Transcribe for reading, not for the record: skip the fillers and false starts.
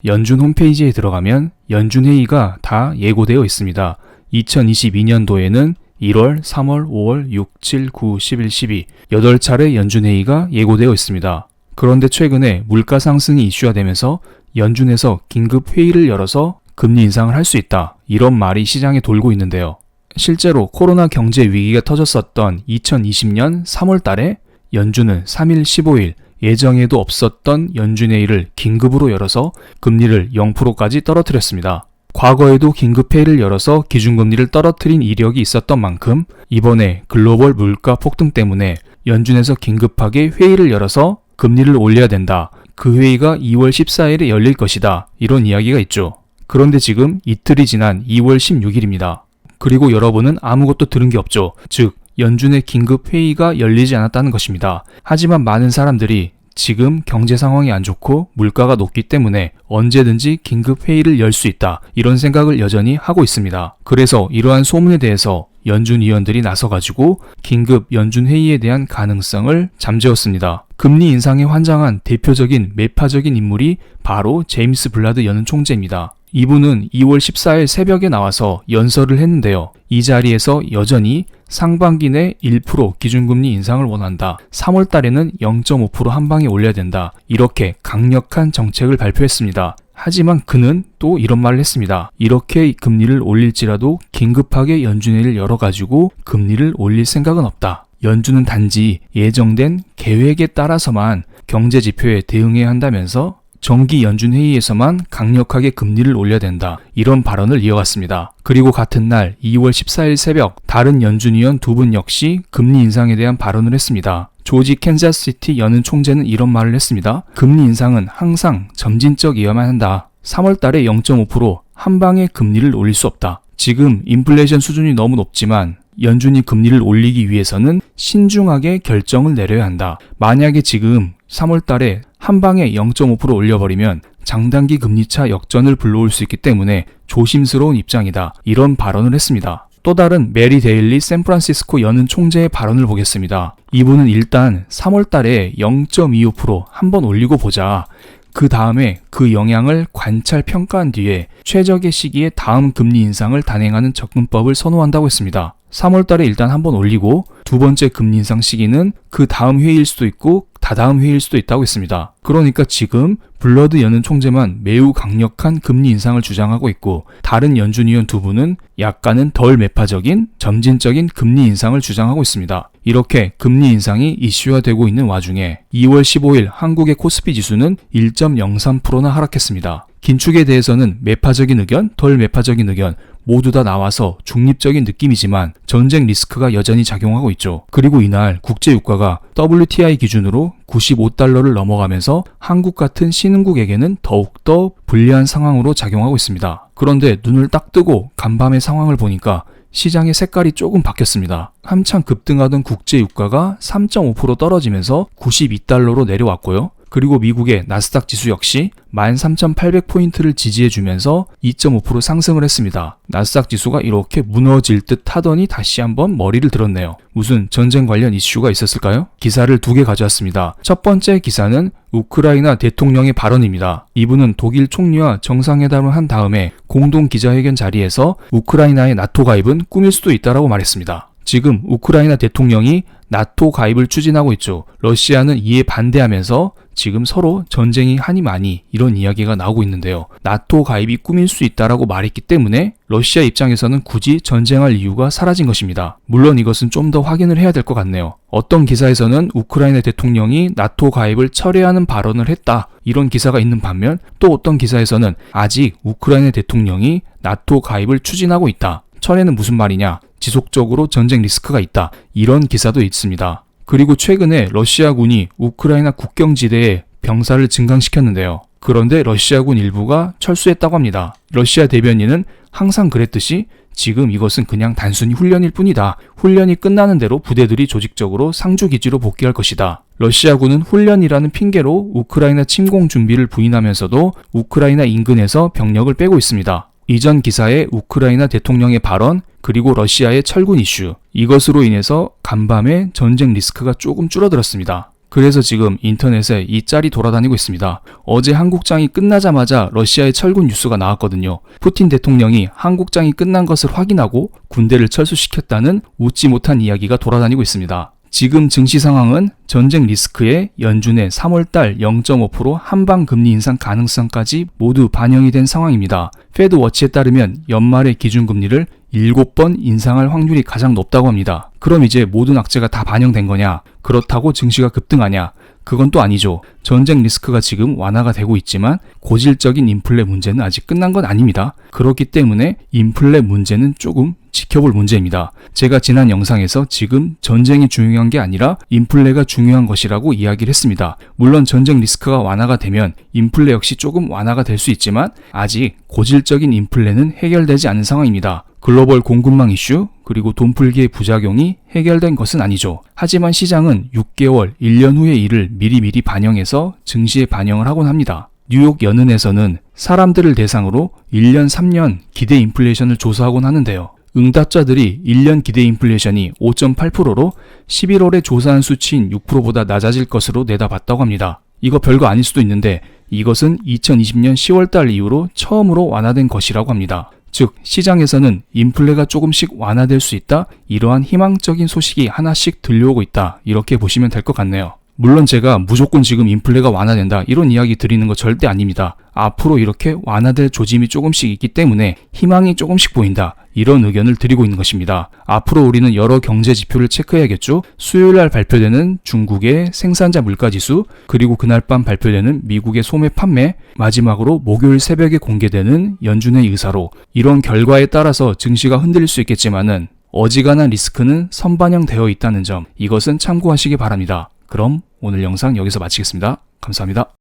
연준 홈페이지에 들어가면 연준 회의가 다 예고되어 있습니다. 2022년도에는 1월, 3월, 5월, 6, 7, 9, 11, 12 8차례 연준 회의가 예고되어 있습니다. 그런데 최근에 물가 상승이 이슈화 되면서 연준에서 긴급 회의를 열어서 금리 인상을 할 수 있다, 이런 말이 시장에 돌고 있는데요. 실제로 코로나 경제 위기가 터졌었던 2020년 3월 달에 연준은 3일, 15일 예정에도 없었던 연준회의를 긴급으로 열어서 금리를 0%까지 떨어뜨렸습니다. 과거에도 긴급회의를 열어서 기준금리를 떨어뜨린 이력이 있었던 만큼 이번에 글로벌 물가 폭등 때문에 연준에서 긴급하게 회의를 열어서 금리를 올려야 된다. 그 회의가 2월 14일에 열릴 것이다, 이런 이야기가 있죠. 그런데 지금 이틀이 지난 2월 16일입니다. 그리고 여러분은 아무것도 들은 게 없죠. 즉, 연준의 긴급 회의가 열리지 않았다는 것입니다. 하지만 많은 사람들이 지금 경제 상황이 안 좋고 물가가 높기 때문에 언제든지 긴급 회의를 열 수 있다, 이런 생각을 여전히 하고 있습니다. 그래서 이러한 소문에 대해서 연준 위원들이 나서가지고 긴급 연준 회의에 대한 가능성을 잠재웠습니다. 금리 인상에 환장한 대표적인 매파적인 인물이 바로 제임스 블라드 연은 총재입니다. 이분은 2월 14일 새벽에 나와서 연설을 했는데요. 이 자리에서 여전히 상반기 내 1% 기준금리 인상을 원한다. 3월 달에는 0.5% 한 방에 올려야 된다. 이렇게 강력한 정책을 발표했습니다. 하지만 그는 또 이런 말을 했습니다. 이렇게 금리를 올릴지라도 긴급하게 연준회의를 열어가지고 금리를 올릴 생각은 없다. 연준은 단지 예정된 계획에 따라서만 경제 지표에 대응해야 한다면서 정기 연준 회의에서만 강력하게 금리를 올려야 된다, 이런 발언을 이어갔습니다. 그리고 같은 날 2월 14일 새벽 다른 연준 위원 두 분 역시 금리 인상에 대한 발언을 했습니다. 조지 캔자스시티 연은 총재는 이런 말을 했습니다. 금리 인상은 항상 점진적이어야만 한다. 3월 달에 0.5% 한 방에 금리를 올릴 수 없다. 지금 인플레이션 수준이 너무 높지만 연준이 금리를 올리기 위해서는 신중하게 결정을 내려야 한다. 만약에 지금 3월 달에 한 방에 0.5% 올려버리면 장단기 금리차 역전을 불러올 수 있기 때문에 조심스러운 입장이다, 이런 발언을 했습니다. 또 다른 메리 데일리 샌프란시스코 연은 총재의 발언을 보겠습니다. 이분은 일단 3월 달에 0.25% 한번 올리고 보자. 그 다음에 그 영향을 관찰 평가한 뒤에 최적의 시기에 다음 금리 인상을 단행하는 접근법을 선호한다고 했습니다. 3월 달에 일단 한번 올리고 두 번째 금리 인상 시기는 그 다음 회의일 수도 있고 다다음 회의일 수도 있다고 했습니다. 그러니까 지금 블러드 연은 총재만 매우 강력한 금리 인상을 주장하고 있고 다른 연준 위원 두 분은 약간은 덜 매파적인 점진적인 금리 인상을 주장하고 있습니다. 이렇게 금리 인상이 이슈화되고 있는 와중에 2월 15일 한국의 코스피 지수는 1.03%나 하락했습니다. 긴축에 대해서는 매파적인 의견, 덜 매파적인 의견 모두 다 나와서 중립적인 느낌이지만 전쟁 리스크가 여전히 작용하고 있죠. 그리고 이날 국제유가가 WTI 기준으로 95달러를 넘어가면서 한국 같은 신흥국에게는 더욱더 불리한 상황으로 작용하고 있습니다. 그런데 눈을 딱 뜨고 간밤의 상황을 보니까 시장의 색깔이 조금 바뀌었습니다. 한창 급등하던 국제유가가 3.5% 떨어지면서 92달러로 내려왔고요. 그리고 미국의 나스닥 지수 역시 13,800포인트를 지지해주면서 2.5% 상승을 했습니다. 나스닥 지수가 이렇게 무너질 듯 하더니 다시 한번 머리를 들었네요. 무슨 전쟁 관련 이슈가 있었을까요? 기사를 두 개 가져왔습니다. 첫 번째 기사는 우크라이나 대통령의 발언입니다. 이분은 독일 총리와 정상회담을 한 다음에 공동 기자회견 자리에서 우크라이나의 나토 가입은 꿈일 수도 있다라고 말했습니다. 지금 우크라이나 대통령이 나토 가입을 추진하고 있죠. 러시아는 이에 반대하면서 지금 서로 전쟁이 하니 많이 이런 이야기가 나오고 있는데요. 나토 가입이 꿈일 수 있다라고 말했기 때문에 러시아 입장에서는 굳이 전쟁할 이유가 사라진 것입니다. 물론 이것은 좀 더 확인을 해야 될 것 같네요. 어떤 기사에서는 우크라이나 대통령이 나토 가입을 철회하는 발언을 했다, 이런 기사가 있는 반면 또 어떤 기사에서는 아직 우크라이나 대통령이 나토 가입을 추진하고 있다. 철회는 무슨 말이냐? 지속적으로 전쟁 리스크가 있다, 이런 기사도 있습니다. 그리고 최근에 러시아군이 우크라이나 국경지대에 병사를 증강시켰는데요. 그런데 러시아군 일부가 철수했다고 합니다. 러시아 대변인은 항상 그랬듯이 지금 이것은 그냥 단순히 훈련일 뿐이다. 훈련이 끝나는 대로 부대들이 조직적으로 상주기지로 복귀할 것이다. 러시아군은 훈련이라는 핑계로 우크라이나 침공 준비를 부인하면서도 우크라이나 인근에서 병력을 빼고 있습니다. 이전 기사에 우크라이나 대통령의 발언, 그리고 러시아의 철군 이슈, 이것으로 인해서 간밤에 전쟁 리스크가 조금 줄어들었습니다. 그래서 지금 인터넷에 이 짤이 돌아다니고 있습니다. 어제 한국장이 끝나자마자 러시아의 철군 뉴스가 나왔거든요. 푸틴 대통령이 한국장이 끝난 것을 확인하고 군대를 철수시켰다는 웃지 못한 이야기가 돌아다니고 있습니다. 지금 증시 상황은 전쟁 리스크에 연준의 3월달 0.5% 한방 금리 인상 가능성까지 모두 반영이 된 상황입니다. 패드 워치에 따르면 연말에 기준금리를 7번 인상할 확률이 가장 높다고 합니다. 그럼 이제 모든 악재가 다 반영된 거냐? 그렇다고 증시가 급등하냐? 그건 또 아니죠. 전쟁 리스크가 지금 완화가 되고 있지만 고질적인 인플레 문제는 아직 끝난 건 아닙니다. 그렇기 때문에 인플레 문제는 조금 지켜볼 문제입니다. 제가 지난 영상에서 지금 전쟁이 중요한 게 아니라 인플레가 중요한 것이라고 이야기를 했습니다. 물론 전쟁 리스크가 완화가 되면 인플레 역시 조금 완화가 될 수 있지만 아직 고질적인 인플레는 해결되지 않은 상황입니다. 글로벌 공급망 이슈 그리고 돈풀기의 부작용이 해결된 것은 아니죠. 하지만 시장은 6개월, 1년 후의 일을 미리미리 반영해서 증시에 반영을 하곤 합니다. 뉴욕 연은에서는 사람들을 대상으로 1년, 3년 기대 인플레이션을 조사하곤 하는데요. 응답자들이 1년 기대 인플레이션이 5.8%로 11월에 조사한 수치인 6%보다 낮아질 것으로 내다봤다고 합니다. 이거 별거 아닐 수도 있는데 이것은 2020년 10월달 이후로 처음으로 완화된 것이라고 합니다. 즉 시장에서는 인플레가 조금씩 완화될 수 있다, 이러한 희망적인 소식이 하나씩 들려오고 있다, 이렇게 보시면 될 것 같네요. 물론 제가 무조건 지금 인플레가 완화된다 이런 이야기 드리는 거 절대 아닙니다. 앞으로 이렇게 완화될 조짐이 조금씩 있기 때문에 희망이 조금씩 보인다, 이런 의견을 드리고 있는 것입니다. 앞으로 우리는 여러 경제 지표를 체크해야겠죠. 수요일날 발표되는 중국의 생산자 물가지수, 그리고 그날 밤 발표되는 미국의 소매 판매, 마지막으로 목요일 새벽에 공개되는 연준의 의사로, 이런 결과에 따라서 증시가 흔들릴 수 있겠지만은 어지간한 리스크는 선반영되어 있다는 점, 이것은 참고하시기 바랍니다. 그럼 오늘 영상 여기서 마치겠습니다. 감사합니다.